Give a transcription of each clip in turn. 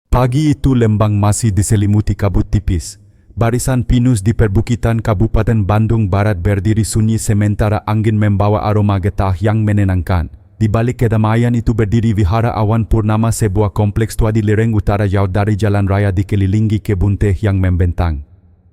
Pagi itu Lembang masih diselimuti kabut tipis. Barisan pinus di perbukitan Kabupaten Bandung Barat berdiri sunyi sementara angin membawa aroma getah yang menenangkan. Di balik kedamaian itu berdiri Vihara Awan Purnama, sebuah kompleks tua di lereng utara jauh dari jalan raya dikelilingi kebun teh yang membentang.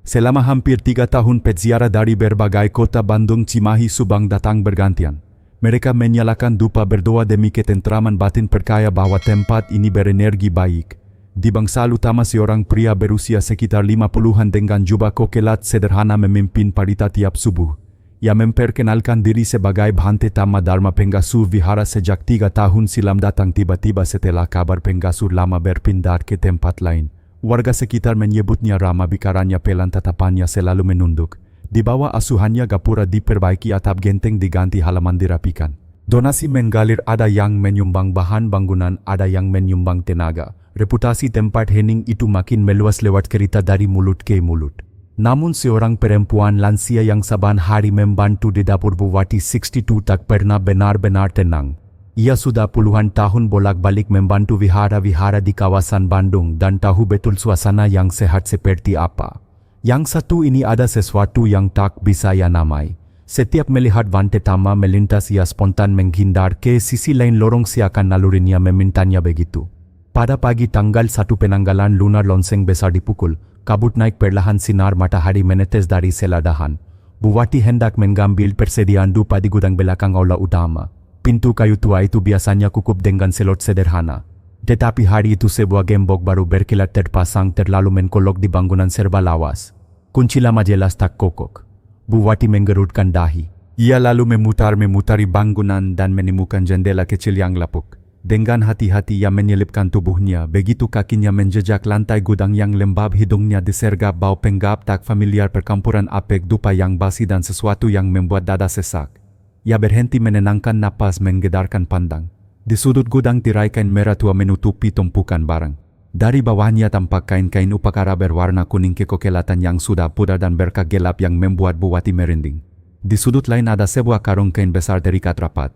Selama hampir 3 tahun peziarah dari berbagai kota Bandung, Cimahi, Subang datang bergantian. Mereka menyalakan dupa berdoa demi ketentraman batin, percaya bahwa tempat ini berenergi baik. Di bangsal utama seorang pria berusia sekitar 50-an dengan jubah kokelat sederhana memimpin parita tiap subuh. Ia memperkenalkan diri sebagai Bhante Tama Dharma, pengasuh vihara sejak 3 tahun silam, datang tiba-tiba setelah kabar pengasuh lama berpindah ke tempat lain. Warga sekitar menyebutnya Rama, bicaranya pelan, tatapannya selalu menunduk. Di bawah asuhannya gapura diperbaiki, atap genteng diganti, halaman dirapikan. Donasi mengalir, ada yang menyumbang bahan bangunan, ada yang menyumbang tenaga. Reputasi tempat hening itu makin meluas lewat cerita dari mulut ke mulut. Namun seorang perempuan lansia yang saban hari membantu di dapur Buwati 62 tak pernah benar-benar tenang. Ia sudah puluhan tahun bolak-balik membantu vihara-vihara di kawasan Bandung dan tahu betul suasana yang sehat seperti apa. Yang satu ini ada sesuatu yang tak bisa ia namai. Setiap melihat Bhante Tama melintas, ia spontan menghindar ke sisi lain lorong, seakan nalurinya memintanya begitu. Pada pagi tanggal 1 penanggalan lunar, lonceng besar dipukul. Kabut naik perlahan, sinar matahari menetes dari seladahan. Buwati hendak mengambil persediaan dupa di gudang belakang aula utama. Pintu kayu tua itu biasanya kukup dengan selot sederhana. Tetapi hari itu sebuah gembok baru berkilat terpasang terlalu menkolok di bangunan serba lawas. Kunci lama jelas tak kokok. Buwati menggerutkan dahi. Ia lalu memutari bangunan dan menemukan jendela kecil yang lapuk. Dengan hati-hati ia menyelipkan tubuhnya, begitu kakinya menjejak lantai gudang yang lembab, hidungnya disergap bau penggap tak familiar, perkampuran apek, dupa yang basi dan sesuatu yang membuat dada sesak. Ia berhenti menenangkan napas, menggedarkan pandang. Di sudut gudang tirai kain merah tua menutupi tumpukan barang. Dari bawahnya tampak kain-kain upakara berwarna kuning kekokelatan yang sudah pudar dan berkah gelap yang membuat Buwati merinding. Di sudut lain ada sebuah karung kain besar terikat rapat.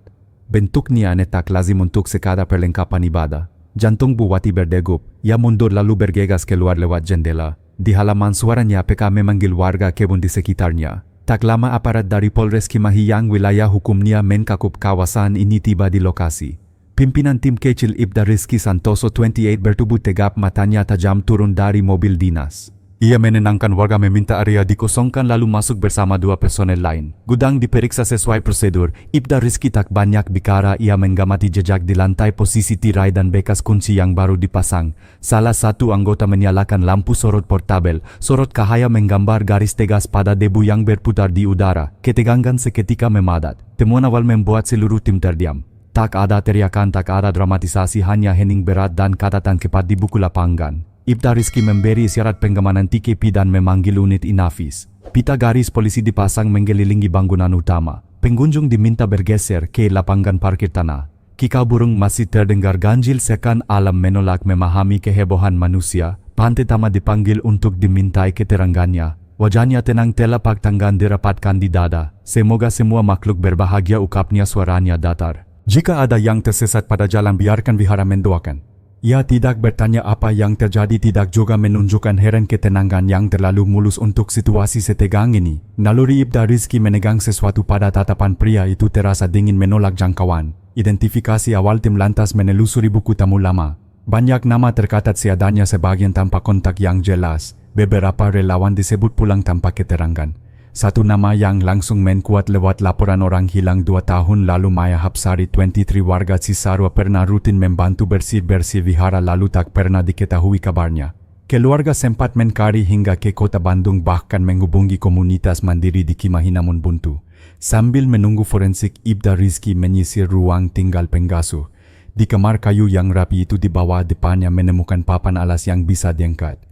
Bentuknya aneh, tak lazim untuk sekadar perlengkapan ibadah. Jantung Buwati berdegup. Ia mundur lalu bergegas keluar lewat jendela. Di halaman suaranya PK memanggil warga kebun di sekitarnya. Tak lama aparat dari Polres Cimahi yang wilayah hukumnya mencakup kawasan ini tiba di lokasi. Pimpinan tim kecil Ibda Rizky Santoso 28 bertubuh tegap, matanya tajam, turun dari mobil dinas. Ia menenangkan warga, meminta area dikosongkan lalu masuk bersama 2 personel lain. Gudang diperiksa sesuai prosedur. Ibda Rizky tak banyak bicara, ia mengamati jejak di lantai, posisi tirai dan bekas kunci yang baru dipasang. Salah satu anggota menyalakan lampu sorot portabel. Sorot cahaya menggambar garis tegas pada debu yang berputar di udara. Ketegangan seketika memadat. Temuan awal membuat seluruh tim terdiam. Tak ada teriakan, tak ada dramatisasi, hanya hening berat dan catatan cepat di buku lapangan. Ibda Rizky memberi isyarat pengamanan TKP dan memanggil unit Inafis. Pita garis polisi dipasang mengelilingi bangunan utama. Pengunjung diminta bergeser ke lapangan parkir tanah. Kikau burung masih terdengar ganjil, sekan alam menolak memahami kehebohan manusia. Bhante Tama dipanggil untuk dimintai keterangannya. Wajahnya tenang, telapak tangan dirapatkan di dada. Semoga semua makhluk berbahagia, ukapnya, suaranya datar. Jika ada yang tersesat pada jalan, biarkan vihara mendoakan. Ia tidak bertanya apa yang terjadi, tidak juga menunjukkan heran, ketenangan yang terlalu mulus untuk situasi setegang ini. Naluri Ibda Rizky menegang sesuatu pada tatapan pria itu terasa dingin, menolak jangkauan. Identifikasi awal tim lantas menelusuri buku tamu lama. Banyak nama tercatat, seadanya sebagian tanpa kontak yang jelas. Beberapa relawan disebut pulang tanpa keterangan. Satu nama yang langsung menkuat lewat laporan orang hilang 2 tahun lalu, Maya Hapsari 23, warga Cisarua, pernah rutin membantu bersih-bersih vihara lalu tak pernah diketahui kabarnya. Keluarga sempat mencari hingga ke kota Bandung, bahkan menghubungi komunitas mandiri di Cimahi, namun buntu. Sambil menunggu forensik, Ibda Rizky menyisir ruang tinggal pengasuh. Di kamar kayu yang rapi itu, di bawah depannya menemukan papan alas yang bisa diangkat.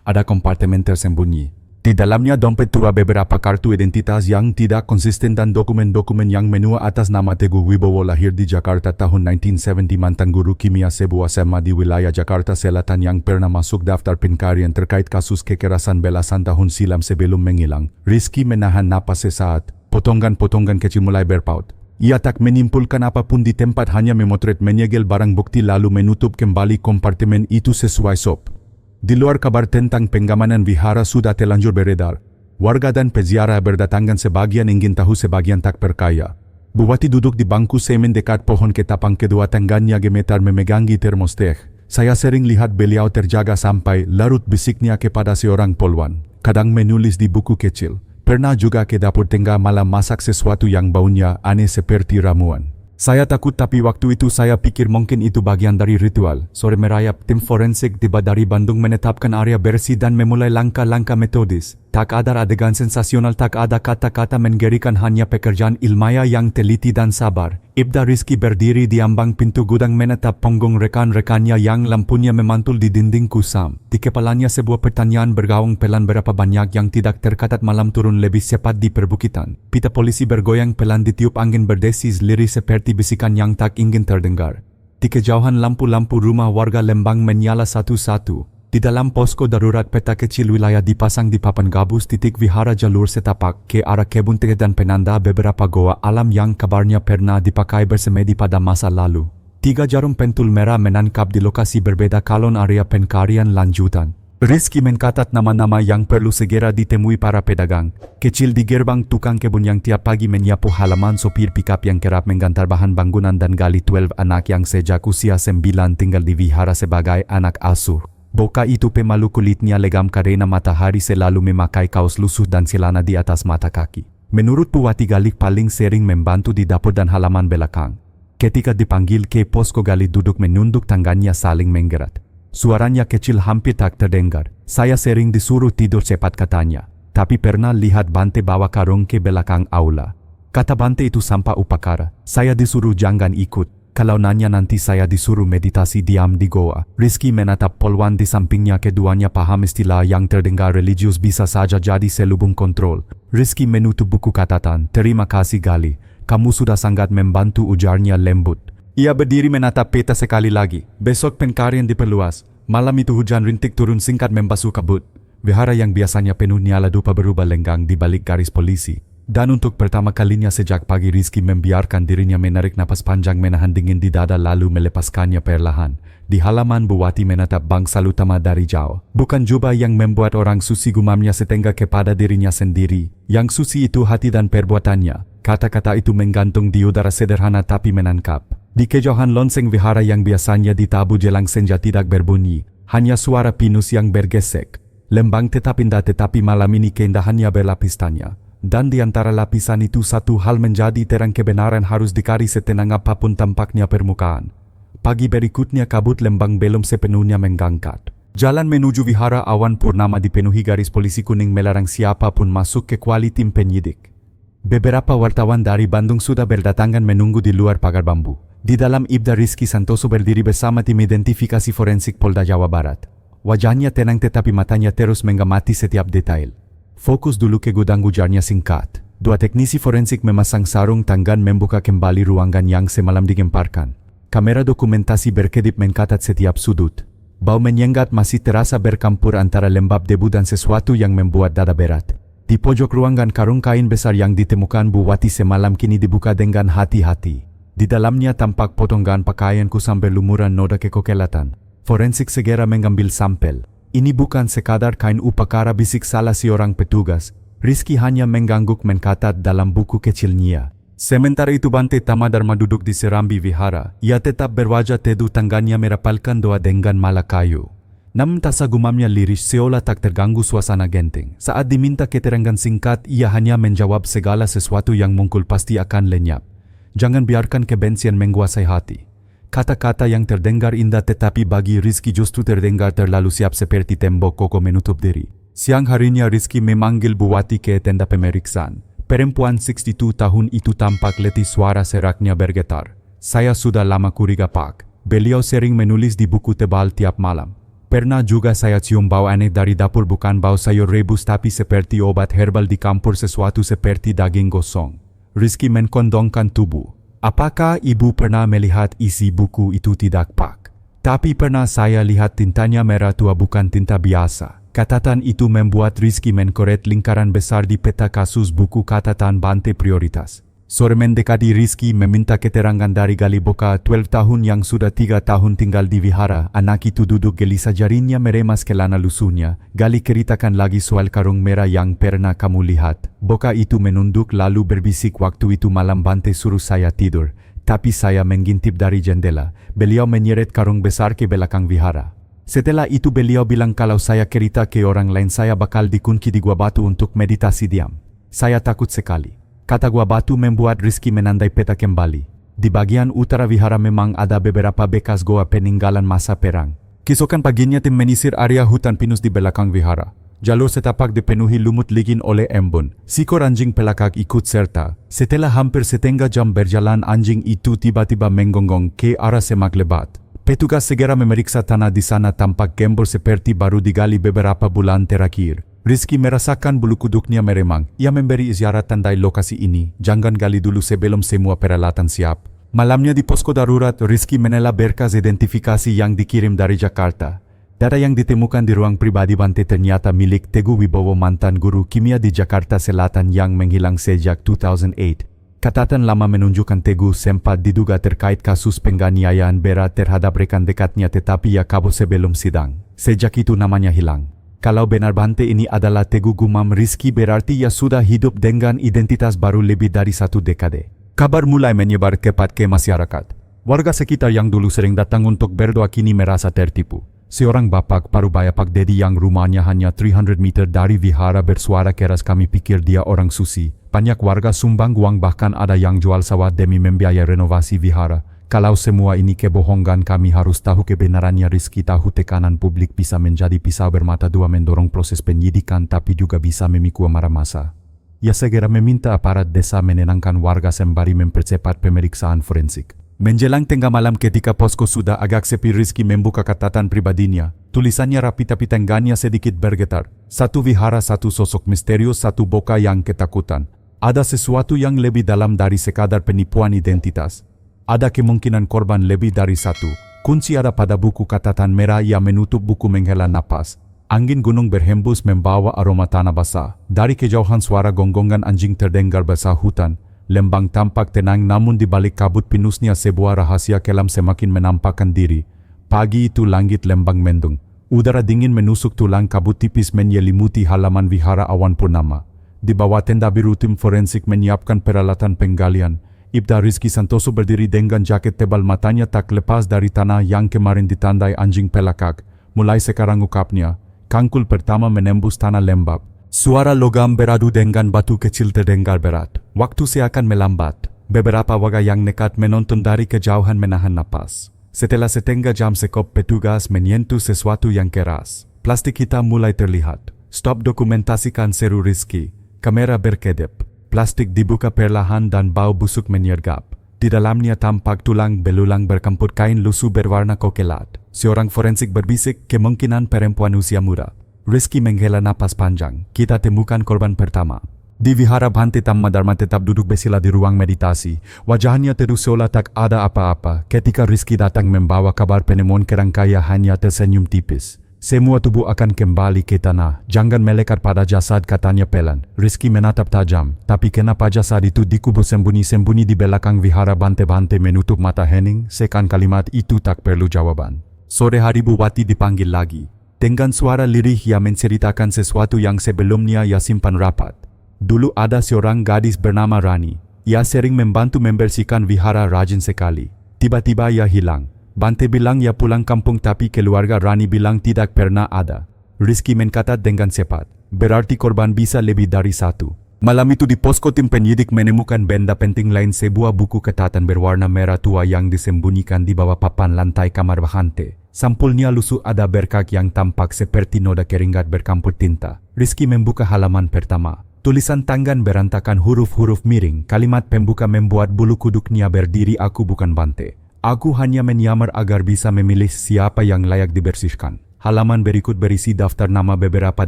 Ada kompartemen tersembunyi. Di dalamnya dompet tua, beberapa kartu identitas yang tidak konsisten dan dokumen-dokumen yang menua atas nama Teguh Wibowo, lahir di Jakarta tahun 1970, mantan guru kimia sebuah SMA di wilayah Jakarta Selatan yang pernah masuk daftar pencarian terkait kasus kekerasan belasan tahun silam sebelum menghilang. Rizky menahan napas sesaat. Potongan-potongan kecil mulai berpaut. Ia tak menyimpulkan apapun di tempat, hanya memotret menyegel barang bukti lalu menutup kembali kompartemen itu sesuai SOP. Di luar kabar tentang pengamanan vihara sudah terlanjur beredar. Warga dan peziarah berdatangan, sebagian ingin tahu, sebagian tak percaya. Bupati duduk di bangku semen dekat pohon ketapang, kedua tangannya gemetar memegangi termos teh. Saya sering lihat beliau terjaga sampai larut, bisiknya kepada seorang polwan. Kadang menulis di buku kecil. Pernah juga ke dapur tengah malam masak sesuatu yang baunya aneh seperti ramuan. Saya takut, tapi waktu itu saya pikir mungkin itu bagian dari ritual. Sore merayap, tim forensik tiba dari Bandung menetapkan area bersih dan memulai langkah-langkah metodis. Tak ada adegan sensasional, tak ada kata-kata menggerikan, hanya pekerjaan ilmiah yang teliti dan sabar. Ibda Rizky berdiri di ambang pintu gudang menatap punggung rekan-rekannya yang lampunya memantul di dinding kusam. Di kepalanya sebuah pertanyaan bergaung pelan, berapa banyak yang tidak tercatat malam turun lebih cepat di perbukitan. Pita polisi bergoyang pelan ditiup angin berdesis lirih seperti bisikan yang tak ingin terdengar. Di kejauhan lampu-lampu rumah warga Lembang menyala satu-satu. Di dalam posko darurat peta kecil wilayah dipasang di papan gabus titik vihara, jalur setapak ke arah kebun teh dan penanda beberapa goa alam yang kabarnya pernah dipakai bersemedi pada masa lalu. 3 jarum pentul merah menangkap di lokasi berbeda kalon area pencarian lanjutan. Rizky mencatat nama-nama yang perlu segera ditemui para pedagang kecil di gerbang tukang kebun yang tiap pagi menyapu halaman, sopir pikap yang kerap menggantar bahan bangunan, dan gali 12 anak yang sejak usia 9 tinggal di vihara sebagai anak asuh. Boka itu pemalu, kulitnya legam karena matahari, selalu memakai kaos lusuh dan celana di atas mata kaki. Menurut Bupati Galik paling sering membantu di dapur dan halaman belakang. Ketika dipanggil ke posko, Galik duduk menunduk tangannya saling menggerak. Suaranya kecil, hampir tak terdengar. Saya sering disuruh tidur cepat, katanya. Tapi pernah lihat Bante bawa karung ke belakang aula. Kata Bante itu sampah upakara. Saya disuruh jangan ikut. Kalau nanya nanti saya disuruh meditasi diam di goa. Rizky menatap polwan di sampingnya, keduanya paham istilah yang terdengar religius, bisa saja jadi selubung kontrol. Rizky menutup buku catatan. Terima kasih Gali, kamu sudah sangat membantu, ujarnya lembut. Ia berdiri menatap peta sekali lagi. Besok pencarian diperluas. Malam itu hujan rintik turun singkat membasuh kabut. Vihara yang biasanya penuh nyala dupa berubah lenggang di balik garis polisi. Dan untuk pertama kalinya sejak pagi, Rizky membiarkan dirinya menarik napas panjang, menahan dingin di dada lalu melepaskannya perlahan. Di halaman, Bupati menatap bangsal utama dari jauh. Bukan jubah yang membuat orang suci, gumamnya setengah kepada dirinya sendiri. Yang suci itu hati dan perbuatannya. Kata-kata itu menggantung di udara, sederhana tapi menangkap. Di kejauhan lonceng vihara yang biasanya ditabu jelang senja tidak berbunyi. Hanya suara pinus yang bergesek. Lembang tetap indah, tetapi malam ini keindahannya berlapis tanya. Dan di antara lapisan itu satu hal menjadi terang, kebenaran harus dicari setenang apapun tampaknya permukaan. Pagi berikutnya kabut Lembang belum sepenuhnya menggangkat. Jalan menuju vihara awan purnama dipenuhi garis polisi kuning melarang siapapun masuk kecuali tim penyidik. Beberapa wartawan dari Bandung sudah berdatangan menunggu di luar pagar bambu. Di dalam, Ibda Rizky Santoso berdiri bersama tim identifikasi forensik Polda Jawa Barat. Wajahnya tenang tetapi matanya terus mengamati setiap detail. Fokus dulu ke gudang, ujarnya singkat. 2 teknisi forensik memasang sarung tangan membuka kembali ruangan yang semalam digemparkan. Kamera dokumentasi berkedip mencatat setiap sudut. Bau menyengat masih terasa bercampur antara lembab debu dan sesuatu yang membuat dada berat. Di pojok ruangan, karung kain besar yang ditemukan Bupati semalam kini dibuka dengan hati-hati. Di dalamnya tampak potongan pakaian kusam berlumuran noda kekokelatan. Forensik segera mengambil sampel. Ini bukan sekadar kain upakara, bisik salah seorang petugas. Rizky hanya mengangguk mencatat dalam buku kecilnya. Sementara itu Bante Tamadharma duduk di serambi vihara. Ia tetap berwajah teduh, tangannya merapalkan doa dengan malakayu. Namun tasa gumamnya liris seolah tak terganggu suasana genting. Saat diminta keterangan singkat, ia hanya menjawab, segala sesuatu yang muncul pasti akan lenyap. Jangan biarkan kebencian menguasai hati. Kata-kata yang terdengar indah tetapi bagi Rizky justru terdengar terlalu siap, seperti tembok kokoh menutup diri. Siang harinya Rizky memanggil Bupati ke tenda pemeriksaan. Perempuan 62 tahun itu tampak letih, suara seraknya bergetar. Saya sudah lama curiga Pak. Beliau sering menulis di buku tebal tiap malam. Pernah juga saya cium bau aneh dari dapur, bukan bau sayur rebus tapi seperti obat herbal dicampur sesuatu seperti daging gosong. Rizky mengkondongkan tubuh. Apakah ibu pernah melihat isi buku itu? Tidak Pak. Tapi pernah saya lihat tintanya merah tua, bukan tinta biasa. Catatan itu membuat Rizky mengkorek lingkaran besar di peta kasus buku catatan Bante prioritas. Sore mendekati Rizky meminta keterangan dari Gali Boka 12 tahun yang sudah 3 tahun tinggal di vihara. Anak itu duduk gelisah, jarinya meremas kelana lusuhnya. Gali ceritakan lagi soal karung merah yang pernah kamu lihat. Boka itu menunduk lalu berbisik, waktu itu malam Bante suruh saya tidur. Tapi saya mengintip dari jendela. Beliau menyeret karung besar ke belakang vihara. Setelah itu beliau bilang kalau saya cerita ke orang lain saya bakal dikunci di gua batu untuk meditasi diam. Saya takut sekali. Kata gua batu membuat Rizky menandai peta kembali. Di bagian utara vihara memang ada beberapa bekas goa peninggalan masa perang. Keesokan paginya tim menyisir area hutan pinus di belakang vihara. Jalur setapak dipenuhi lumut licin oleh embun. Seekor anjing pelakak ikut serta. Setelah hampir setengah jam berjalan, anjing itu tiba-tiba menggonggong ke arah semak lebat. Petugas segera memeriksa tanah di sana, tampak gembur seperti baru digali beberapa bulan terakhir. Rizky merasakan bulu kuduknya meremang. Ia memberi isyarat tandai lokasi ini. Jangan gali dulu sebelum semua peralatan siap. Malamnya di posko darurat, Rizky menela berkas identifikasi yang dikirim dari Jakarta. Data yang ditemukan di ruang pribadi Bante ternyata milik Teguh Wibowo, mantan guru kimia di Jakarta Selatan yang menghilang sejak 2008. Catatan lama menunjukkan Teguh sempat diduga terkait kasus penganiayaan berat terhadap rekan dekatnya, tetapi ia kabur sebelum sidang. Sejak itu namanya hilang. Kalau benar Bante ini adalah Teguh, gumam Rizky, berarti ia sudah hidup dengan identitas baru lebih dari 1 dekade. Kabar mulai menyebar cepat ke masyarakat. Warga sekitar yang dulu sering datang untuk berdoa kini merasa tertipu. Seorang bapak Parubaya Pak Dedi yang rumahnya hanya 300 meter dari vihara bersuara keras, "Kami pikir dia orang suci." Banyak warga sumbang uang, bahkan ada yang jual sawah demi membiayai renovasi vihara. Kalau semua ini kebohongan, kami harus tahu kebenarannya. Rizky tahu tekanan publik bisa menjadi pisau bermata dua, mendorong proses penyidikan tapi juga bisa memikul marah massa. Ia segera meminta aparat desa menenangkan warga sembari mempercepat pemeriksaan forensik. Menjelang tengah malam ketika posko sudah agak sepi, Rizky membuka catatan pribadinya. Tulisannya rapi tapi tangannya sedikit bergetar. Satu vihara, satu sosok misterius, satu boka yang ketakutan. Ada sesuatu yang lebih dalam dari sekadar penipuan identitas. Ada kemungkinan korban lebih dari satu. Kunci ada pada buku catatan merah. Ia menutup buku, menghela napas. Angin gunung berhembus membawa aroma tanah basah. Dari kejauhan suara gonggongan anjing terdengar basah hutan. Lembang tampak tenang, namun di balik kabut pinusnya sebuah rahasia kelam semakin menampakkan diri. Pagi itu langit Lembang mendung. Udara dingin menusuk tulang, kabut tipis menyelimuti halaman vihara awan purnama. Di bawah tenda biru tim forensik menyiapkan peralatan penggalian. Ibda Rizky Santoso berdiri dengan jaket tebal, matanya tak lepas dari tanah yang kemarin ditandai anjing pelakak. Mulai sekarang, ukapnya. Kangkul pertama menembus tanah lembab. Suara logam beradu dengan batu kecil terdengar berat. Waktu seakan melambat. Beberapa warga yang nekat menonton dari kejauhan menahan napas. Setelah setengah jam sekop petugas menyentuh sesuatu yang keras. Plastik hitam mulai terlihat. "Stop, dokumentasikan," seru Rizky. Kamera berkedip. Plastik dibuka perlahan dan bau busuk menyergap. Di dalamnya tampak tulang belulang berkamput kain lusuh berwarna kokelat. Seorang forensik berbisik, "Kemungkinan perempuan usia muda." Rizky menghela napas panjang. "Kita temukan korban pertama." Di vihara, Bante Tammadharma tetap duduk bersila di ruang meditasi. Wajahnya terus seolah tak ada apa-apa. Ketika Rizky datang membawa kabar penemuan kerangkanya, hanya tersenyum tipis. "Semua tubuh akan kembali ke tanah. Jangan melekat pada jasad," katanya pelan. Rizky menatap tajam. "Tapi kenapa jasad itu dikubur sembunyi-sembunyi di belakang vihara?" Bante menutup mata hening. Sekan kalimat itu tak perlu jawaban. Sore hari Bupati dipanggil lagi. Dengan suara lirih ia menceritakan sesuatu yang sebelumnya ia simpan rapat. Dulu ada seorang gadis bernama Rani. Ia sering membantu membersihkan vihara, rajin sekali. Tiba-tiba ia hilang. Bante bilang ia pulang kampung, tapi keluarga Rani bilang tidak pernah ada. Rizky mencatat dengan cepat. Berarti korban bisa lebih dari satu. Malam itu di posko tim penyidik menemukan benda penting lain, sebuah buku catatan berwarna merah tua yang disembunyikan di bawah papan lantai kamar Bante. Sampulnya lusuh, ada berkak yang tampak seperti noda keringat bercampur tinta. Rizky membuka halaman pertama. Tulisan tangan berantakan, huruf-huruf miring. Kalimat pembuka membuat bulu kuduknya berdiri. "Aku bukan Bante. Aku hanya menyamar agar bisa memilih siapa yang layak dibersihkan." Halaman berikut berisi daftar nama beberapa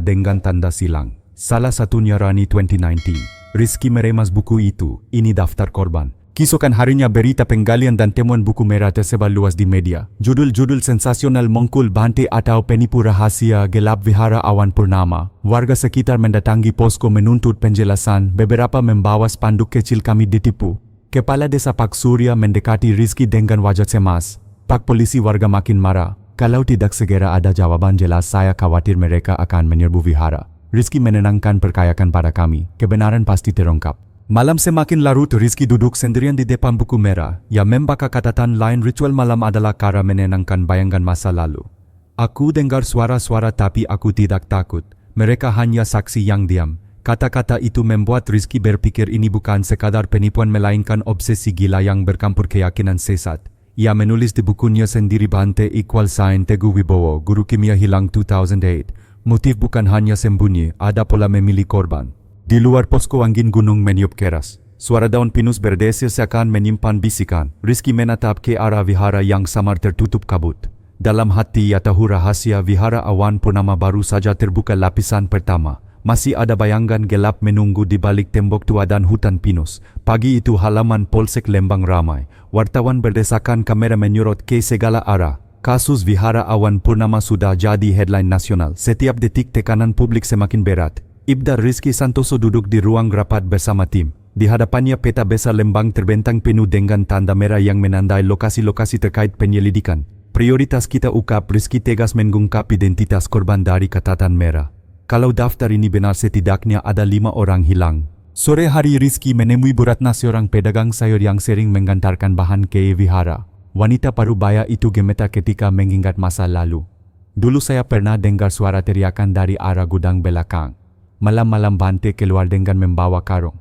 dengan tanda silang. Salah satunya Rani 2019. Rizky meremas buku itu. "Ini daftar korban. Keesokan harinya berita penggalian dan temuan buku merah tersebar luas di media. Judul-judul sensasional mengkul bante atau penipu rahasia gelap Vihara Awan Purnama. Warga sekitar mendatangi posko menuntut penjelasan. Beberapa membawa spanduk kecil kami ditipu. Kepala Desa Pak Surya mendekati Rizky dengan wajah cemas. Pak polisi warga makin marah. Kalau tidak segera ada jawaban jelas, saya khawatir mereka akan menyerbu Vihara. Rizky menenangkan, percayakan pada kami. Kebenaran pasti terungkap. Malam semakin larut, Rizky duduk sendirian di depan buku merah. Ia membaca catatan lain. Ritual malam adalah cara menenangkan bayangan masa lalu. Aku dengar suara-suara tapi aku tidak takut. Mereka hanya saksi yang diam. Kata-kata itu membuat Rizky berpikir ini bukan sekadar penipuan melainkan obsesi gila yang bercampur keyakinan sesat. Ia menulis di bukunya sendiri, Bante equal sign Teguh Wibowo, guru kimia hilang 2008. Motif bukan hanya sembunyi, ada pola memilih korban. Di luar posko angin gunung meniup keras. Suara daun pinus berdesir seakan menyimpan bisikan. Rizky menatap ke arah Vihara yang samar tertutup kabut. Dalam hati ia tahu rahasia Vihara Awan Purnama baru saja terbuka lapisan pertama. Masih ada bayangan gelap menunggu di balik tembok tua dan hutan pinus. Pagi itu halaman Polsek Lembang ramai. Wartawan berdesakan, kamera menyorot ke segala arah. Kasus Vihara Awan Purnama sudah jadi headline nasional. Setiap detik tekanan publik semakin berat. Ibda Rizky Santoso duduk di ruang rapat bersama tim. Di hadapannya peta besar Lembang terbentang penuh dengan tanda merah yang menandai lokasi-lokasi terkait penyelidikan. Prioritas kita ungkap, Rizky tegas mengungkap identitas korban dari catatan merah. Kalau daftar ini benar, setidaknya ada 5 orang hilang. Sore hari Rizky menemui Bu Ratna, seorang pedagang sayur yang sering mengantarkan bahan ke Vihara. Wanita parubaya itu gemetar ketika mengingat masa lalu. Dulu saya pernah dengar suara teriakan dari arah gudang belakang. Malam-malam Bante keluar dengan membawa karung.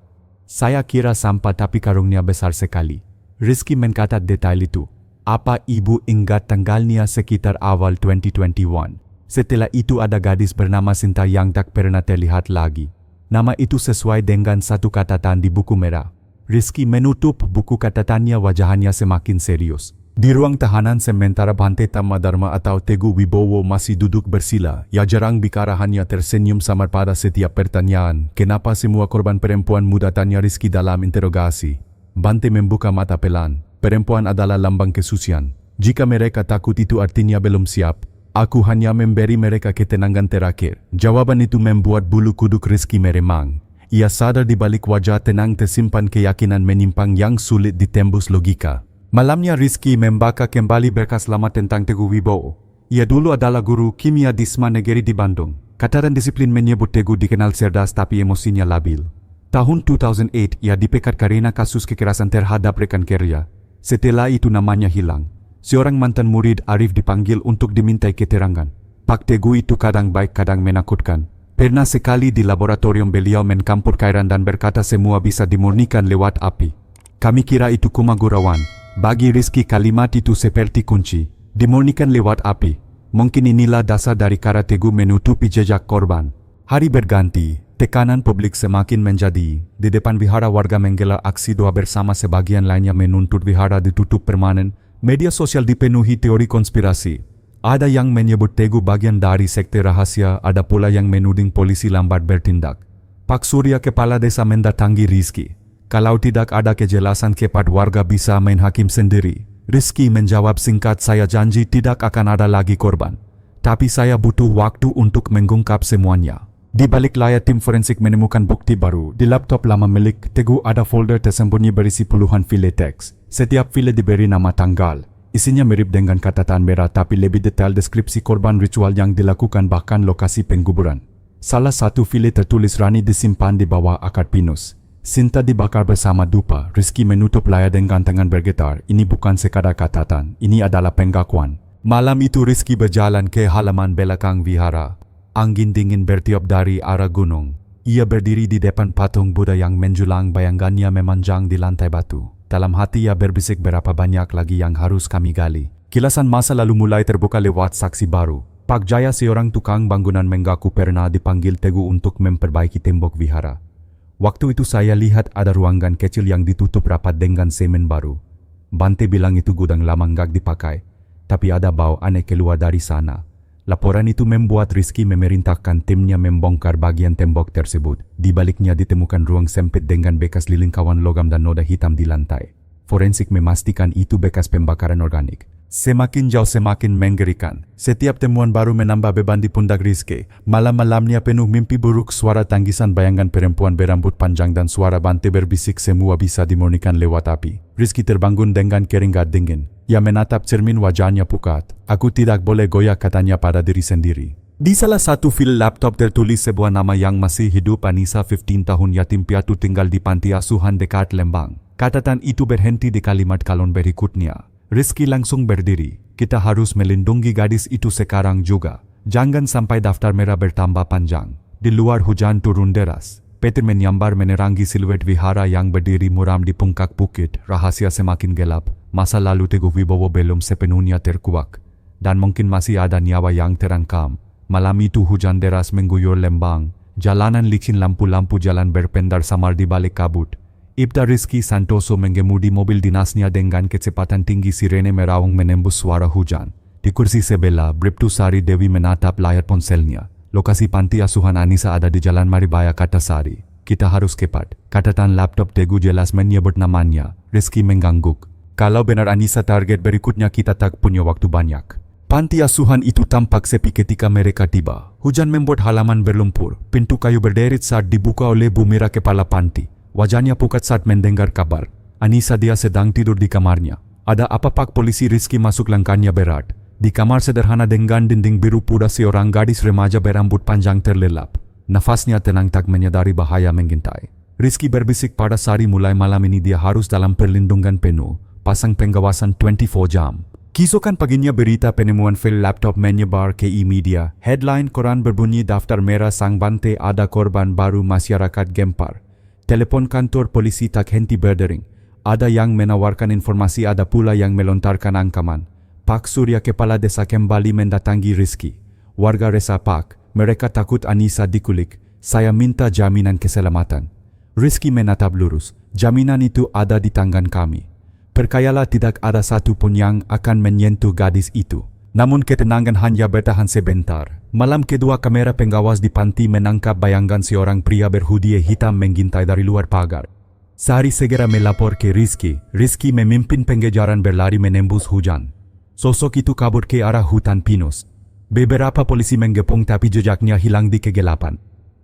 Saya kira sampah tapi karungnya besar sekali. Rizky mencatat detail itu. Apa ibu ingat tanggalnya? Sekitar awal 2021. Setelah itu ada gadis bernama Sinta yang tak pernah terlihat lagi. Nama itu sesuai dengan satu catatan di buku merah. Rizky menutup buku catatannya, wajahnya semakin serius. Di ruang tahanan sementara Bante Tamadharma atau Teguh Wibowo masih duduk bersila. Ia jarang bicara, hanya tersenyum samar pada setiap pertanyaan. Kenapa semua korban perempuan muda, tanya Rizky dalam interogasi. Bante membuka mata pelan. Perempuan adalah lambang kesucian. Jika mereka takut itu artinya belum siap. Aku hanya memberi mereka ketenangan terakhir. Jawaban itu membuat bulu kuduk Rizky meremang. Ia sadar di balik wajah tenang tersimpan keyakinan menyimpang yang sulit ditembus logika. Malamnya Rizky membaca kembali berkas lama tentang Teguh Wibowo. Ia dulu adalah guru kimia di SMA Negeri di Bandung. Catatan disiplin menyebut Teguh dikenal cerdas tapi emosinya labil. Tahun 2008 ia dipecat karena kasus kekerasan terhadap rekan kerja. Setelah itu namanya hilang. Seorang mantan murid Arif dipanggil untuk dimintai keterangan. Pak Teguh itu kadang baik kadang menakutkan. Pernah sekali di laboratorium beliau mencampur cairan dan berkata semua bisa dimurnikan lewat api. Kami kira itu cuma gurauan. Bagi Rizky kalimat itu seperti kunci. Dimurnikan lewat api. Mungkin inilah dasar dari cara Teguh menutupi jejak korban. Hari berganti, tekanan publik semakin menjadi. Di depan Vihara warga menggelar aksi doa bersama, sebagian lainnya menuntut Vihara ditutup permanen. Media sosial dipenuhi teori konspirasi. Ada yang menyebut Teguh bagian dari sekte rahasia, ada pula yang menuding polisi lambat bertindak. Pak Surya, kepala desa, mendatangi Rizky. Kalau tidak ada kejelasan cepat, warga bisa main hakim sendiri. Rizky menjawab singkat, saya janji tidak akan ada lagi korban. Tapi saya butuh waktu untuk mengungkap semuanya. Di balik layar tim forensik menemukan bukti baru. Di laptop lama milik Teguh ada folder tersembunyi berisi puluhan file teks. Setiap file diberi nama tanggal. Isinya mirip dengan catatan merah tapi lebih detail deskripsi korban, ritual yang dilakukan, bahkan lokasi penguburan. Salah satu file tertulis Rani disimpan di bawah akar pinus. Sinta dibakar bersama dupa. Rizky menutup layar dengan tangan bergetar. Ini bukan sekadar catatan, ini adalah pengakuan. Malam itu Rizky berjalan ke halaman belakang Vihara. Angin dingin bertiup dari arah gunung. Ia berdiri di depan patung Buddha yang menjulang, bayangannya memanjang di lantai batu. Dalam hati ia berbisik, berapa banyak lagi yang harus kami gali. Kilasan masa lalu mulai terbuka lewat saksi baru. Pak Jaya, seorang tukang bangunan, mengaku pernah dipanggil Teguh untuk memperbaiki tembok Vihara. Waktu itu saya lihat ada ruangan kecil yang ditutup rapat dengan semen baru. Bante bilang itu gudang lama nggak dipakai, tapi ada bau aneh keluar dari sana. Laporan itu membuat Rizky memerintahkan timnya membongkar bagian tembok tersebut. Di baliknya ditemukan ruang sempit dengan bekas lilin kawan logam dan noda hitam di lantai. forensik memastikan itu bekas pembakaran organik. Semakin jauh semakin mengerikan. Setiap temuan baru menambah beban di pundak Rizky. Malam-malamnya penuh mimpi buruk, suara tangisan bayangan perempuan berambut panjang dan suara bantai berbisik semua bisa dimurnikan lewat api. Rizky terbangun dengan keringat dingin. Ia menatap cermin, wajahnya pucat. Aku tidak boleh goyah, katanya pada diri sendiri. Di salah satu file laptop tertulis sebuah nama yang masih hidup, Anissa, 15 tahun, yatim piatu, tinggal di panti asuhan dekat Lembang. Catatan itu berhenti di kalimat kalon berikutnya. Rizky langsung berdiri. Kita harus melindungi gadis itu sekarang juga. Jangan sampai daftar merah bertambah panjang. Di luar hujan turun deras. Petir menyambar menerangi siluet vihara yang berdiri muram di puncak bukit. Rahasia semakin gelap. Masa lalu Teguh Wibowo belum sepenuhnya terkuak. Dan mungkin masih ada nyawa yang terangkam. Malam itu hujan deras mengguyur Lembang. Jalanan licin, lampu-lampu jalan berpendar samar di balik kabut. Ibda Rizky Santoso mengemudi mobil dinasnya dengan kecepatan tinggi, sirene meraung menembus suara hujan. Di kursi sebelah, Bribtu Sari Dewi menatap layar ponselnya. Lokasi panti asuhan Anissa ada di Jalan Maribaya, kata Sari. Kita harus cepat. Catatan laptop Teguh jelas menyebut namanya. Rizky mengangguk. Kalau benar Anissa target berikutnya, kita tak punya waktu banyak. Panti asuhan itu tampak sepi ketika mereka tiba. Hujan membuat halaman berlumpur. Pintu kayu berderet saat dibuka oleh Bu Mira, kepala panti. Wajahnya pucat saat mendengar kabar. Anissa, dia sedang tidur di kamarnya. Ada apa, Pak Polisi? Rizky masuk, langkahnya berat. Di kamar sederhana dengan dinding biru putih, seorang gadis remaja berambut panjang terlelap. Nafasnya tenang, tak menyadari bahaya mengintai. Rizky berbisik pada Sari, mulai malam ini dia harus dalam perlindungan penuh. Pasang pengawasan 24 jam. Keesokan paginya berita penemuan file laptop menyebar ke e-media. Headline koran berbunyi, daftar merah sang bante, ada korban baru, masyarakat gempar. Telepon kantor polisi tak henti berdering. Ada yang menawarkan informasi, ada pula yang melontarkan ancaman. Pak Surya, kepala desa, kembali mendatangi Rizky. Warga resah, Pak. Mereka takut Anissa dikulik. Saya minta jaminan keselamatan. Rizky menatap lurus. Jaminan itu ada di tangan kami. Percayalah, tidak ada satu pun yang akan menyentuh gadis itu. Namun ketenangan hanya bertahan sebentar. Malam kedua, kamera pengawas di panti menangkap bayangan seorang pria berhoodie hitam mengintai dari luar pagar. Sari segera melapor ke Rizky. Rizky memimpin pengejaran berlari menembus hujan. Sosok itu kabur ke arah hutan pinus. Beberapa polisi menggepung tapi jejaknya hilang di kegelapan.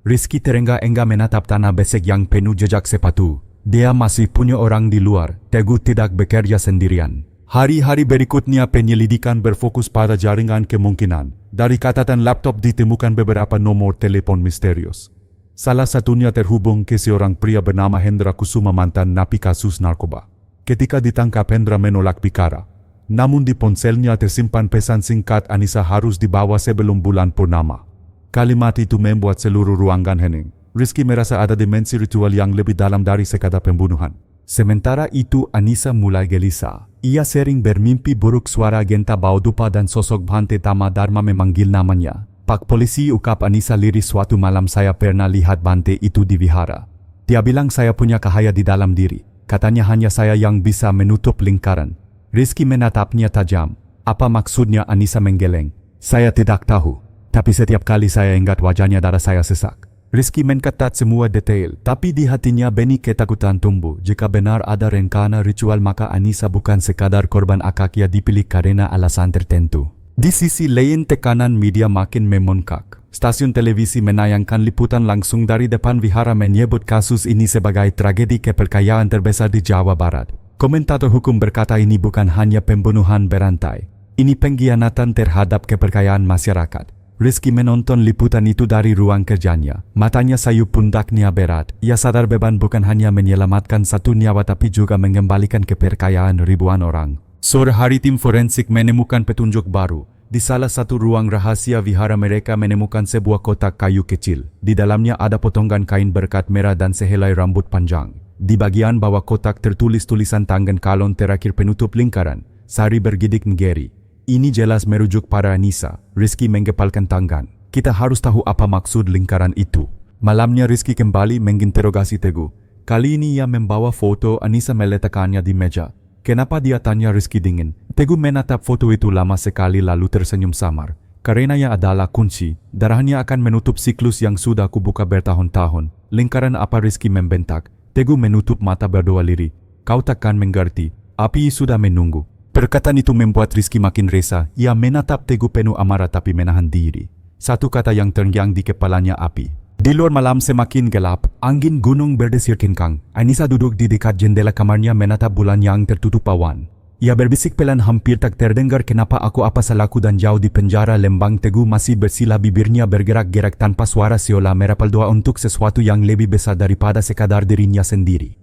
Rizky terengah-engah menatap tanah besek yang penuh jejak sepatu. Dia masih punya orang di luar. Teguh tidak bekerja sendirian. Hari-hari berikutnya penyelidikan berfokus pada jaringan kemungkinan. Dari catatan laptop ditemukan beberapa nomor telepon misterius. Salah satunya terhubung ke seorang pria bernama Hendra Kusuma, mantan napi kasus narkoba. Ketika ditangkap, Hendra menolak bicara. Namun di ponselnya tersimpan pesan singkat, Anissa harus dibawa sebelum bulan purnama. Kalimat itu membuat seluruh ruangan hening. Rizky merasa ada dimensi ritual yang lebih dalam dari sekadar pembunuhan. Sementara itu Anissa mulai gelisah. Ia sering bermimpi buruk, suara Genta bau dupa dan sosok Bhante Tama Dharma memanggil namanya. Pak Polisi, ukap Anissa liris, suatu malam saya pernah lihat Bhante itu di vihara. Dia bilang saya punya cahaya di dalam diri. Katanya hanya saya yang bisa menutup lingkaran. Rizky menatapnya tajam. Apa maksudnya? Anissa menggeleng. Saya tidak tahu. Tapi setiap kali saya ingat wajahnya, darah saya sesak. Rizky mencatat semua detail, tapi di hatinya benih ketakutan tumbuh. Jika benar ada rencana ritual, maka Anissa bukan sekadar korban akak, ia dipilih karena alasan tertentu. Di sisi lain, tekanan media makin membengkak. Stasiun televisi menayangkan liputan langsung dari depan vihara menyebut kasus ini sebagai tragedi kepercayaan terbesar di Jawa Barat. Komentator hukum berkata ini bukan hanya pembunuhan berantai, ini pengkhianatan terhadap kepercayaan masyarakat. Rizky menonton liputan itu dari ruang kerjanya. Matanya sayu, pundaknya berat. Ia sadar beban bukan hanya menyelamatkan satu nyawa tapi juga mengembalikan kepercayaan ribuan orang. Sore hari tim forensik menemukan petunjuk baru. Di salah satu ruang rahasia vihara mereka menemukan sebuah kotak kayu kecil. Di dalamnya ada potongan kain berkat merah dan sehelai rambut panjang. Di bagian bawah kotak tertulis tulisan tangan kalon terakhir penutup lingkaran. Sari bergidik ngeri. Ini jelas merujuk pada Anissa. Rizky menggepalkan tangan. Kita harus tahu apa maksud lingkaran itu. Malamnya Rizky kembali menginterogasi Teguh. Kali ini ia membawa foto Anissa meletakkannya di meja. Kenapa, dia tanya Rizky dingin. Teguh menatap foto itu lama sekali lalu tersenyum samar. Karenanya adalah kunci. Darahnya akan menutup siklus yang sudah kubuka bertahun-tahun. Lingkaran apa? Rizky membentak. Teguh menutup mata berdoa lirih. kau takkan mengerti, api sudah menunggu. Perkataan itu membuat Rizky makin resah. Ia menatap Teguh penuh amarah tapi menahan diri. Satu kata yang terngiang di kepalanya api. Di luar malam semakin gelap, angin gunung berdesir kencang. Anissa duduk di dekat jendela kamarnya menatap bulan yang tertutup awan. Ia berbisik pelan hampir tak terdengar kenapa aku apa salahku dan jauh di penjara Lembang. Teguh masih bersila bibirnya bergerak-gerak tanpa suara seolah merapal doa untuk sesuatu yang lebih besar daripada sekadar dirinya sendiri.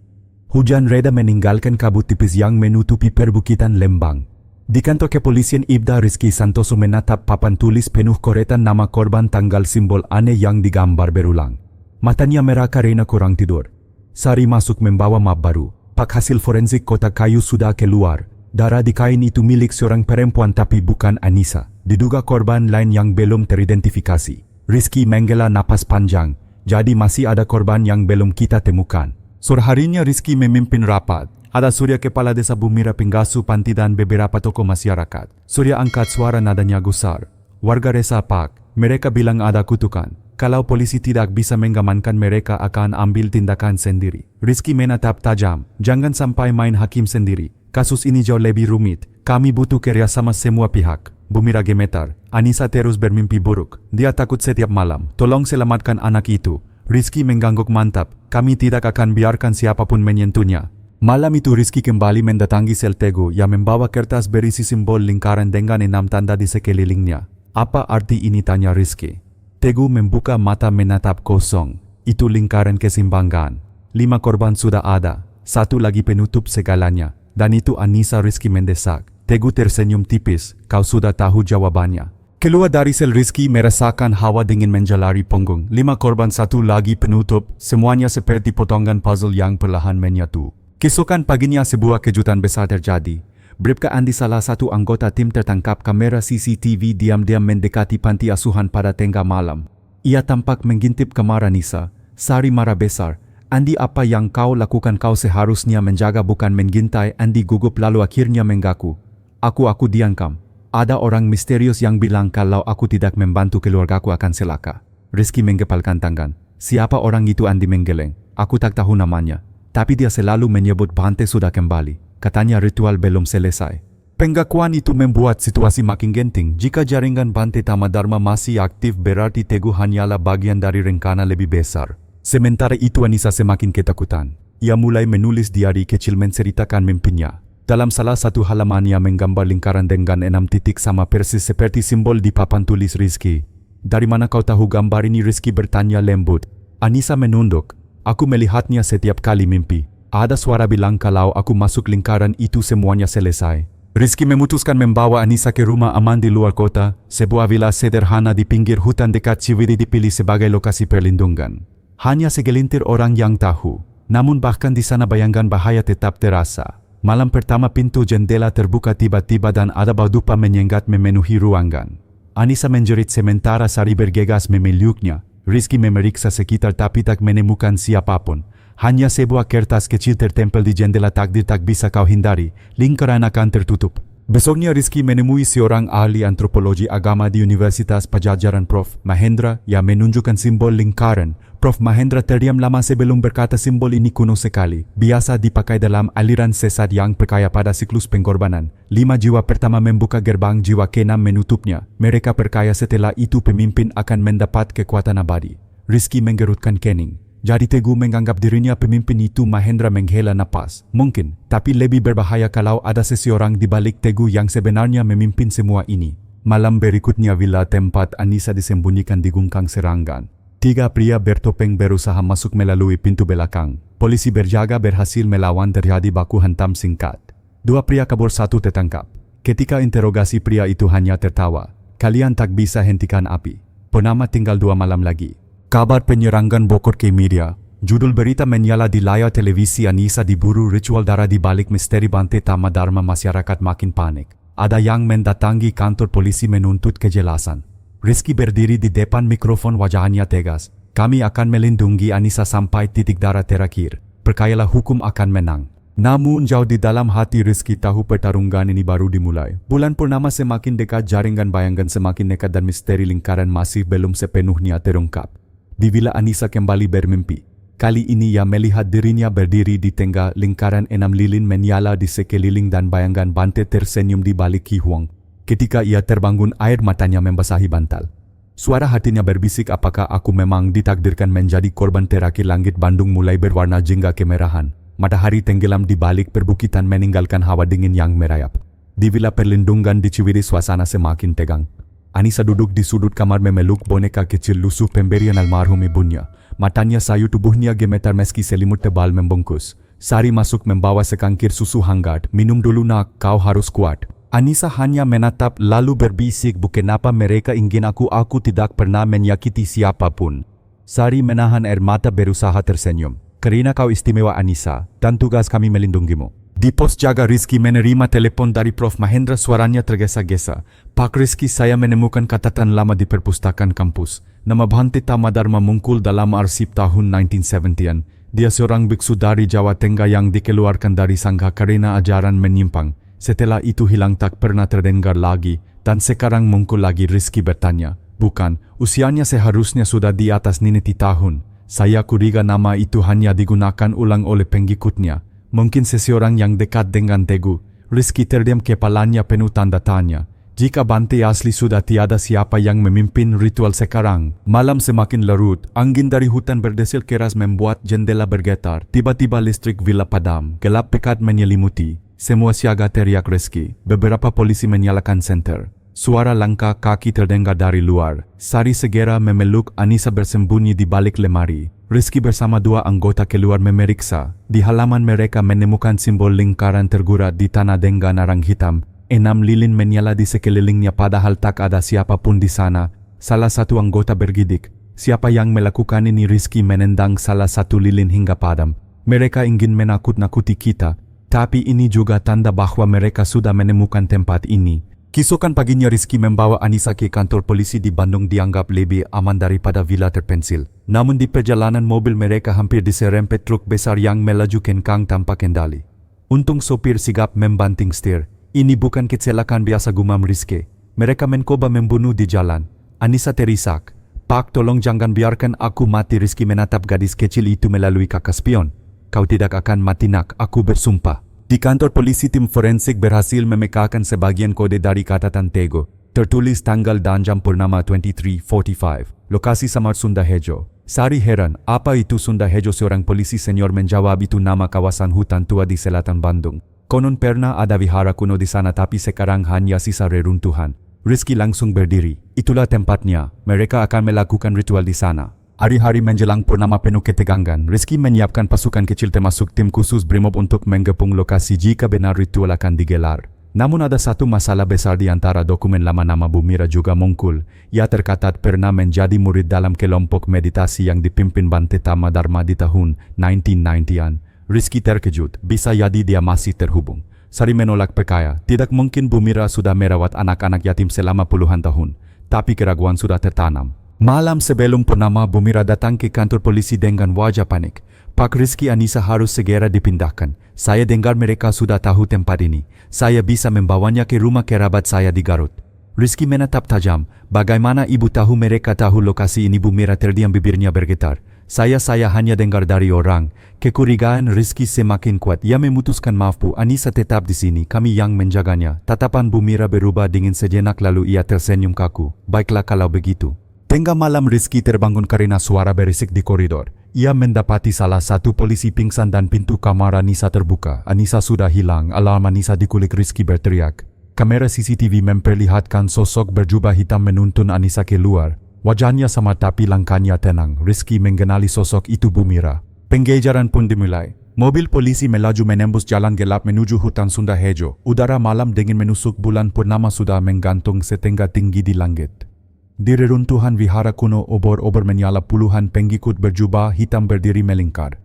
Hujan reda meninggalkan kabut tipis yang menutupi perbukitan Lembang. Di kantor kepolisian Ibda, Rizky Santoso menatap papan tulis penuh coretan nama korban, tanggal, simbol aneh yang digambar berulang. Matanya merah karena kurang tidur. Sari masuk membawa map baru. Pak hasil forensik kotak kayu sudah keluar. Darah di kain itu milik seorang perempuan tapi bukan Anissa. Diduga korban lain yang belum teridentifikasi. Rizky menghela napas panjang. Jadi masih ada korban yang belum kita temukan. Sore harinya Rizky memimpin rapat. Ada Surya Kepala Desa Bumira, pengasuh panti dan beberapa tokoh masyarakat. Surya angkat suara nadanya gusar. Warga resah Pak. Mereka bilang ada kutukan. Kalau polisi tidak bisa mengamankan mereka akan ambil tindakan sendiri. Rizky menatap tajam. Jangan sampai main hakim sendiri. Kasus ini jauh lebih rumit. Kami butuh kerjasama semua pihak. Bumira gemetar. Anissa terus bermimpi buruk. Dia takut setiap malam. Tolong selamatkan anak itu. Rizky mengangguk mantap. Kami tidak akan biarkan siapapun menyentuhnya. Malam itu Rizky kembali mendatangi sel Teguh yang membawa kertas berisi simbol lingkaran dengan 6 tanda di sekelilingnya. Apa arti ini, tanya Rizky. Teguh membuka mata menatap kosong. Itu lingkaran keseimbangan. 5 korban sudah ada. 1 lagi penutup segalanya. Dan itu Anissa, Rizky mendesak. Teguh tersenyum tipis. Kau sudah tahu jawabannya. Keluar dari sel, Rizky merasakan hawa dingin menjalari punggung. 5 korban, 1 lagi penutup. Semuanya seperti potongan puzzle yang perlahan menyatu. Keesokan paginya sebuah kejutan besar terjadi. Bribka Andi, salah satu anggota tim, tertangkap kamera CCTV diam-diam mendekati panti asuhan pada tengah malam. Ia tampak mengintip kamar Anissa. Sari marah besar. Andi, apa yang kau lakukan? Kau seharusnya menjaga bukan mengintai. Andi gugup lalu akhirnya mengaku. Aku diancam. Ada orang misterius yang bilang kalau aku tidak membantu keluargaku akan celaka. Rizky menggepalkan tangan. Siapa orang itu? Andi menggeleng. Aku tak tahu namanya. Tapi dia selalu menyebut Bante sudah kembali. Katanya ritual belum selesai. Pengakuan itu membuat situasi makin genting. Jika jaringan Bante Tamadharma masih aktif, berarti Teguh hanyalah bagian dari rencana lebih besar. Sementara itu Anissa semakin ketakutan. Ia mulai menulis diari kecil menceritakan mimpinya. Dalam salah satu halamannya menggambar lingkaran dengan 6 titik sama persis seperti simbol di papan tulis Rizky. Dari mana kau tahu gambar ini? Rizky bertanya lembut. Anissa menunduk. Aku melihatnya setiap kali mimpi. Ada suara bilang kalau aku masuk lingkaran itu semuanya selesai. Rizky memutuskan membawa Anissa ke rumah aman di luar kota. Sebuah villa sederhana di pinggir hutan dekat Ciwidey dipilih sebagai lokasi perlindungan. Hanya segelintir orang yang tahu. Namun bahkan di sana bayangkan bahaya tetap terasa. Malam pertama pintu jendela terbuka tiba-tiba dan ada bau dupa menyengat memenuhi ruangan. Anissa menjerit sementara Sari bergegas memeluknya. Rizky memeriksa sekitar tapi tak menemukan siapapun. Hanya sebuah kertas kecil tertempel di jendela. Takdir tak bisa kau hindari. Lingkaran akan tertutup. Besoknya Rizky menemui seorang ahli antropologi agama di Universitas Pajajaran, Prof. Mahendra, yang menunjukkan simbol lingkaran. Prof. Mahendra terdiam lama sebelum berkata simbol ini kuno sekali. Biasa dipakai dalam aliran sesat yang percaya pada siklus pengorbanan. 5 jiwa pertama membuka gerbang, jiwa ke-6 menutupnya. Mereka percaya setelah itu pemimpin akan mendapat kekuatan abadi. Rizky menggerutkan kening. Jadi Teguh menganggap dirinya pemimpin itu. Mahendra menghela napas. Mungkin, tapi lebih berbahaya kalau ada seseorang di balik Teguh yang sebenarnya memimpin semua ini. Malam berikutnya villa tempat Anissa disembunyikan digungkang serangan. 3 pria bertopeng berusaha masuk melalui pintu belakang. Polisi berjaga berhasil melawan, terjadi baku hantam singkat. 2 pria kabur, 1 tertangkap. Ketika interogasi, pria itu hanya tertawa. Kalian tak bisa hentikan api. Purnama tinggal 2 malam lagi. Kabar penyerangan bokor ke media. Judul berita menyala di layar televisi. Anissa diburu, ritual darah di balik misteri Bante Tamadharma. Masyarakat makin panik. Ada yang mendatangi kantor polisi menuntut kejelasan. Rizky berdiri di depan mikrofon, wajahnya tegas. Kami akan melindungi Anissa sampai titik darah terakhir. Percayalah, hukum akan menang. Namun jauh di dalam hati Rizky tahu pertarungan ini baru dimulai. Bulan purnama semakin dekat, jaringan bayangan semakin nekat dan misteri lingkaran masih belum sepenuhnya terungkap. Di villa Anissa kembali bermimpi. Kali ini ia melihat dirinya berdiri di tengah lingkaran 6 lilin menyala di sekeliling dan bayangan Bante tersenyum di balik Ki Huang. Ketika ia terbangun, air matanya membasahi bantal. Suara hatinya berbisik, apakah aku memang ditakdirkan menjadi korban terakhir? Langit Bandung mulai berwarna jingga kemerahan. Matahari tenggelam di balik perbukitan meninggalkan hawa dingin yang merayap. Di villa perlindungan di Ciwidey suasana semakin tegang. Anissa duduk di sudut kamar memeluk boneka kecil lusuh pemberian almarhum ibunya. Matanya sayu, tubuhnya gemetar meski selimut tebal membungkus. Sari masuk membawa sekangkir susu hangat. Minum dulu nak, kau harus kuat. Anissa hanya menatap lalu berbisik, bukanapa mereka ingin aku tidak pernah menyakiti siapapun. Sari menahan air mata berusaha tersenyum. Karena kau istimewa Anissa, dan tugas kami melindungimu. Di pos jaga Rizky menerima telepon dari Prof. Mahendra, suaranya tergesa-gesa. Pak Rizky, saya menemukan catatan lama di perpustakaan kampus. Nama Bhante Tamadharma muncul dalam arsip tahun 1970-an. Dia seorang biksu dari Jawa Tengah yang dikeluarkan dari sangha karena ajaran menyimpang. Setelah itu hilang, tak pernah terdengar lagi. Dan sekarang muncul lagi. Rizky bertanya, bukan, usianya seharusnya sudah di atas 90 tahun. Saya curiga nama itu hanya digunakan ulang oleh pengikutnya. Mungkin seseorang yang dekat dengan Tegu. Rizky terdiam, kepalanya penuh tanda tanya. Jika Bante asli sudah tiada, siapa yang memimpin ritual sekarang? Malam semakin larut, angin dari hutan berdesil keras membuat jendela bergetar. Tiba-tiba listrik villa padam, gelap pekat menyelimuti. Semua siaga, teriak Rizky. Beberapa polisi menyalakan senter. Suara langkah kaki terdengar dari luar. Sari segera memeluk Anissa bersembunyi di balik lemari. Rizky bersama dua anggota keluar memeriksa. Di halaman mereka menemukan simbol lingkaran tergurat di tanah dengan arang hitam. 6 lilin menyala di sekelilingnya padahal tak ada siapapun di sana. Salah satu anggota bergidik. Siapa yang melakukan ini? Rizky menendang salah satu lilin hingga padam. Mereka ingin menakut-nakuti kita. Tapi ini juga tanda bahwa mereka sudah menemukan tempat ini. Keesokan paginya Rizky membawa Anissa ke kantor polisi di Bandung, dianggap lebih aman daripada villa terpencil. Namun di perjalanan mobil mereka hampir diserempet truk besar yang melaju kencang tanpa kendali. Untung sopir sigap membanting setir. Ini bukan kecelakaan biasa, gumam Rizky. Mereka mencoba membunuh di jalan. Anissa terisak. Pak, tolong jangan biarkan aku mati. Rizky menatap gadis kecil itu melalui kaca spion. Kau tidak akan mati nak, aku bersumpah. Di kantor polisi tim forensik berhasil memekakan sebagian kode dari catatan Tego. Tertulis tanggal dan jam purnama 23:45. Lokasi Samar Sundahejo. Sari heran, apa itu Sundahejo? Seorang polisi senior menjawab, itu nama kawasan hutan tua di selatan Bandung. Konon pernah ada wihara kuno di sana, tapi sekarang hanya sisa reruntuhan. Rizky langsung berdiri. Itulah tempatnya. Mereka akan melakukan ritual di sana. Hari-hari menjelang purnama penuh ketegangan. Rizky menyiapkan pasukan kecil termasuk tim khusus Brimob untuk menggepung lokasi jika benar ritual akan digelar. Namun ada satu masalah besar. Di antara dokumen lama nama Bumira juga muncul. Ia tercatat pernah menjadi murid dalam kelompok meditasi yang dipimpin Bante Tamadharma di tahun 1990-an. Rizky terkejut, bisa jadi dia masih terhubung. Sari menolak percaya, tidak mungkin Bumira sudah merawat anak-anak yatim selama puluhan tahun. Tapi keraguan sudah tertanam. Malam sebelum purnama, Bumira datang ke kantor polisi dengan wajah panik. Pak Rizky, Anissa harus segera dipindahkan. Saya dengar mereka sudah tahu tempat ini. Saya bisa membawanya ke rumah kerabat saya di Garut. Rizky menatap tajam. Bagaimana ibu tahu mereka tahu lokasi ini? Bumira terdiam, bibirnya bergetar. Saya hanya dengar dari orang. Kecurigaan Rizky semakin kuat. Ia memutuskan, maaf Bu, Anissa tetap di sini. Kami yang menjaganya. Tatapan Bumira berubah dingin sejenak lalu ia tersenyum kaku. Baiklah kalau begitu. Tengah malam Rizky terbangun karena suara berisik di koridor. Ia mendapati salah satu polisi pingsan dan pintu kamar Anissa terbuka. Anissa sudah hilang. Alarm Anissa dikulik. Rizky berteriak. Kamera CCTV memperlihatkan sosok berjubah hitam menuntun Anissa keluar. Wajahnya samar tapi langkahnya tenang. Rizky mengenali sosok itu Bumira. Pengejaran pun dimulai. Mobil polisi melaju menembus jalan gelap menuju hutan Sundahejo. Udara malam dingin menusuk, bulan purnama sudah menggantung setinggi tinggi di langit. Di reruntuhan wihara kuno, obor-obor menyala, puluhan pengikut berjubah hitam berdiri melingkar.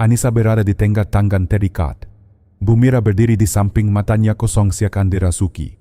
Anissa berada di tengah tangan terikat. Bumira berdiri di samping, matanya kosong seakan dirasuki.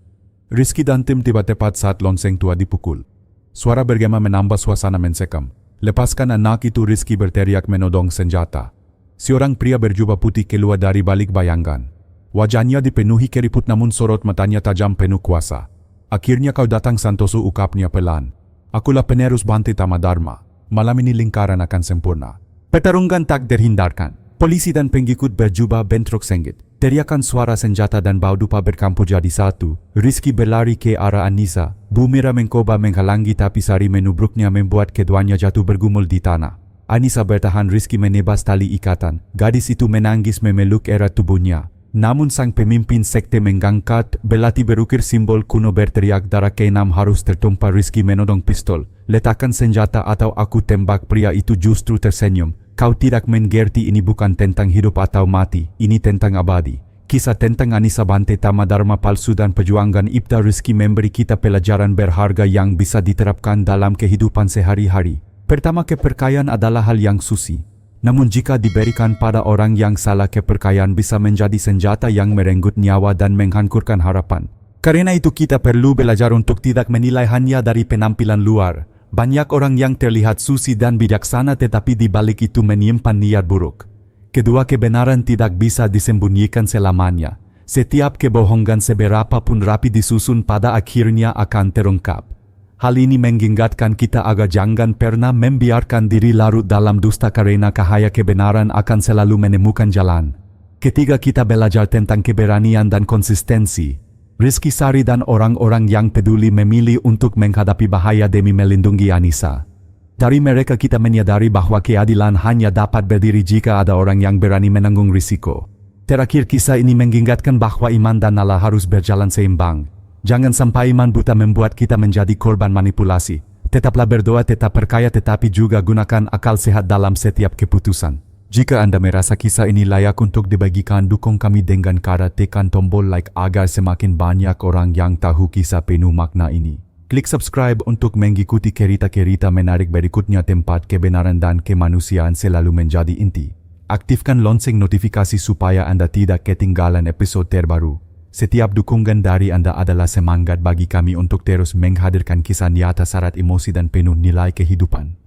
Rizky dan tim tiba tepat saat lonceng tua dipukul. Suara bergema menambah suasana mencekam. Lepaskan anak itu, Rizky berteriak menodong senjata. Seorang pria berjubah putih keluar dari balik bayangan. Wajahnya dipenuhi keriput namun sorot matanya tajam penuh kuasa. Akhirnya kau datang, Santoso, ukapnya pelan. Akulah penerus Bante Tamadharma. Malam ini lingkaran akan sempurna. Pertarungan tak terhindarkan. Polisi dan pengikut berjubah bentrok sengit. Teriakan suara senjata dan bau dupa bercampur jadi satu. Rizky berlari ke arah Anissa. Bu Mira mencoba menghalangi tapi Sari menubruknya membuat keduanya jatuh bergumul di tanah. Anissa bertahan, Rizky menebas tali ikatan. Gadis itu menangis memeluk erat tubuhnya. Namun sang pemimpin sekte menggangkat belati berukir simbol kuno berteriak, darah keenam harus tertumpah. Rizky menodong pistol. Letakkan senjata atau aku tembak. Pria itu justru tersenyum. Kau tidak mengerti, ini bukan tentang hidup atau mati, ini tentang abadi. Kisah tentang Anissa Bante, Tama Dharma palsu dan perjuangan Ibda Rizky memberi kita pelajaran berharga yang bisa diterapkan dalam kehidupan sehari-hari. Pertama, kepercayaan adalah hal yang suci. Namun jika diberikan pada orang yang salah, kepercayaan bisa menjadi senjata yang merenggut nyawa dan menghancurkan harapan. Karena itu kita perlu belajar untuk tidak menilai hanya dari penampilan luar. Banyak orang yang terlihat suci dan bijaksana tetapi di balik itu menyimpan niat buruk. Kedua, kebenaran tidak bisa disembunyikan selamanya. Setiap kebohongan seberapa pun rapi disusun pada akhirnya akan terungkap. Hal ini mengingatkan kita agar jangan pernah membiarkan diri larut dalam dusta karena cahaya kebenaran akan selalu menemukan jalan. Ketiga, kita belajar tentang keberanian dan konsistensi. Rizky, Sari dan orang-orang yang peduli memilih untuk menghadapi bahaya demi melindungi Anissa. Dari mereka kita menyadari bahwa keadilan hanya dapat berdiri jika ada orang yang berani menanggung risiko. Terakhir, kisah ini mengingatkan bahwa iman dan Allah harus berjalan seimbang. Jangan sampai iman buta membuat kita menjadi korban manipulasi. Tetaplah berdoa, tetap percaya, tetapi juga gunakan akal sehat dalam setiap keputusan. Jika Anda merasa kisah ini layak untuk dibagikan, dukung kami dengan cara tekan tombol like agar semakin banyak orang yang tahu kisah penuh makna ini. Klik subscribe untuk mengikuti cerita-cerita menarik berikutnya. Tempat kebenaran dan kemanusiaan selalu menjadi inti. Aktifkan lonceng notifikasi supaya Anda tidak ketinggalan episode terbaru. Setiap dukungan dari Anda adalah semangat bagi kami untuk terus menghadirkan kisah nyata syarat emosi dan penuh nilai kehidupan.